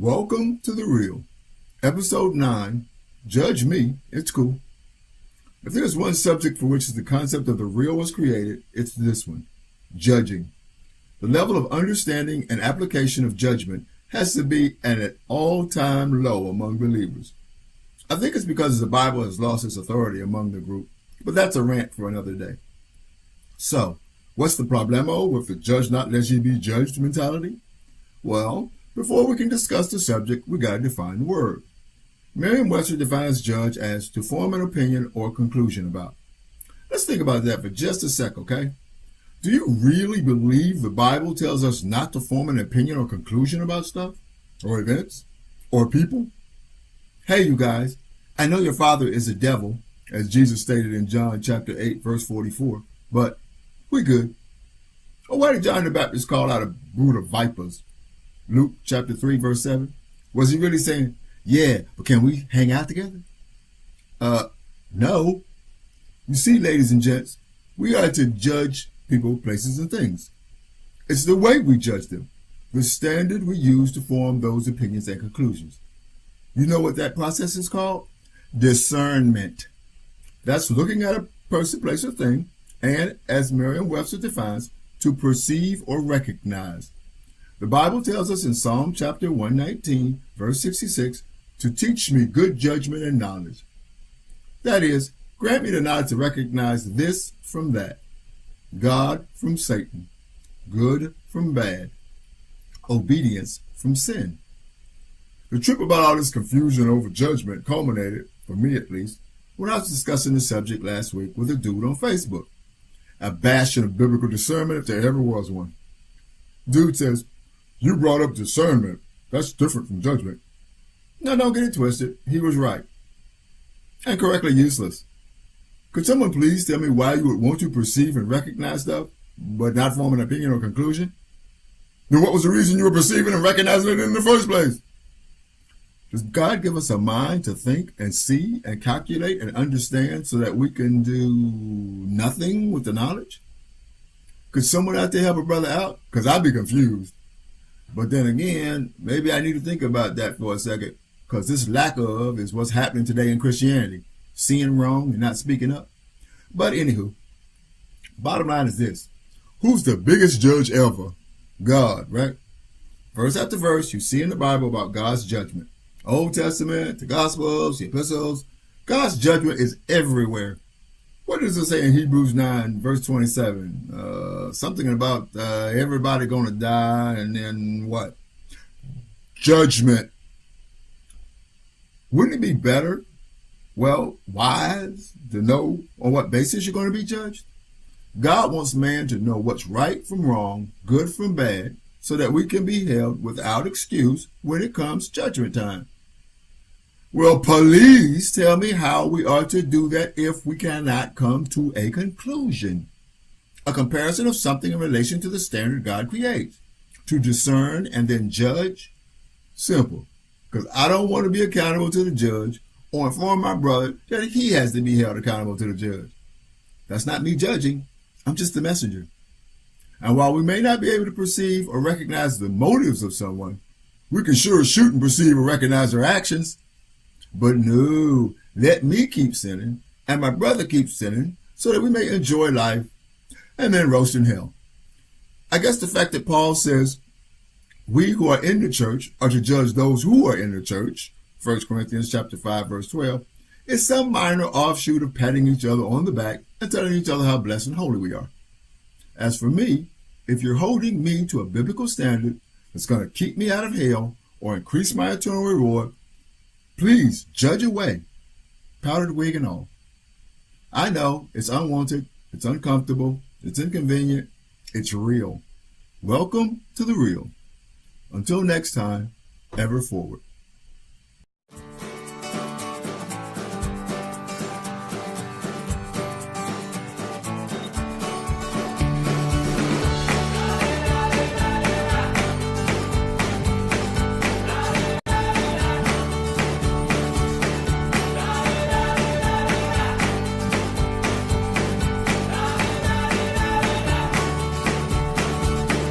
Welcome to The Real, Episode 9, Judge Me, It's Cool. If there's one subject for which the concept of the real was created, it's this one, judging. The level of understanding and application of judgment has to be at an all-time low among believers. I think it's because the Bible has lost its authority among the group, but that's a rant for another day. So, what's the problemo with the judge not lest ye be judged mentality? Well, before we can discuss the subject, we got to define the word. Merriam-Webster defines judge as to form an opinion or conclusion about. Let's think about that for just a sec, okay? Do you really believe the Bible tells us not to form an opinion or conclusion about stuff, or events, or people? Hey, you guys, I know your father is a devil, as Jesus stated in John chapter 8, verse 44, but we good. Or why did John the Baptist call out a brood of vipers? Luke chapter 3, verse 7. Was he really saying, yeah, but can we hang out together? No. You see, ladies and gents, we are to judge people, places, and things. It's the way we judge them, the standard we use to form those opinions and conclusions. You know what that process is called? Discernment. That's looking at a person, place, or thing, and, as Merriam-Webster defines, to perceive or recognize. The Bible tells us in Psalm chapter 119, verse 66, to teach me good judgment and knowledge. That is, grant me the knowledge to recognize this from that, God from Satan, good from bad, obedience from sin. The trip about all this confusion over judgment culminated, for me at least, when I was discussing the subject last week with a dude on Facebook. A bastion of biblical discernment if there ever was one. Dude says, you brought up discernment. That's different from judgment. Now, don't get it twisted. He was right. And correctly useless. Could someone please tell me why you would want to perceive and recognize stuff, but not form an opinion or conclusion? Then what was the reason you were perceiving and recognizing it in the first place? Does God give us a mind to think and see and calculate and understand so that we can do nothing with the knowledge? Could someone out there help a brother out? Because I'd be confused. But then again, maybe I need to think about that for a second, because this lack of is what's happening today in Christianity, seeing wrong and not speaking up. But anywho, bottom line is this. Who's the biggest judge ever? God, right? Verse after verse, you see in the Bible about God's judgment. Old Testament, the Gospels, the Epistles, God's judgment is everywhere. What does it say in Hebrews 9, verse 27? Something about everybody going to die, and then what? Judgment. Wouldn't it be better, wise, to know on what basis you're going to be judged? God wants man to know what's right from wrong, good from bad, so that we can be held without excuse when it comes judgment time. Well, please tell me how we are to do that if we cannot come to a conclusion. A comparison of something in relation to the standard God creates. To discern and then judge? Simple. Because I don't want to be accountable to the judge or inform my brother that he has to be held accountable to the judge. That's not me judging. I'm just the messenger. And while we may not be able to perceive or recognize the motives of someone, we can sure shoot and perceive or recognize their actions. But no, let me keep sinning and my brother keep sinning so that we may enjoy life and then roast in hell. I guess the fact that Paul says we who are in the church are to judge those who are in the church, 1 Corinthians chapter 5, verse 12, is some minor offshoot of patting each other on the back and telling each other how blessed and holy we are. As for me, if you're holding me to a biblical standard that's going to keep me out of hell or increase my eternal reward, please judge away, powdered wig and all. I know it's unwanted, it's uncomfortable, it's inconvenient, it's real. Welcome to The Real. Until next time, ever forward.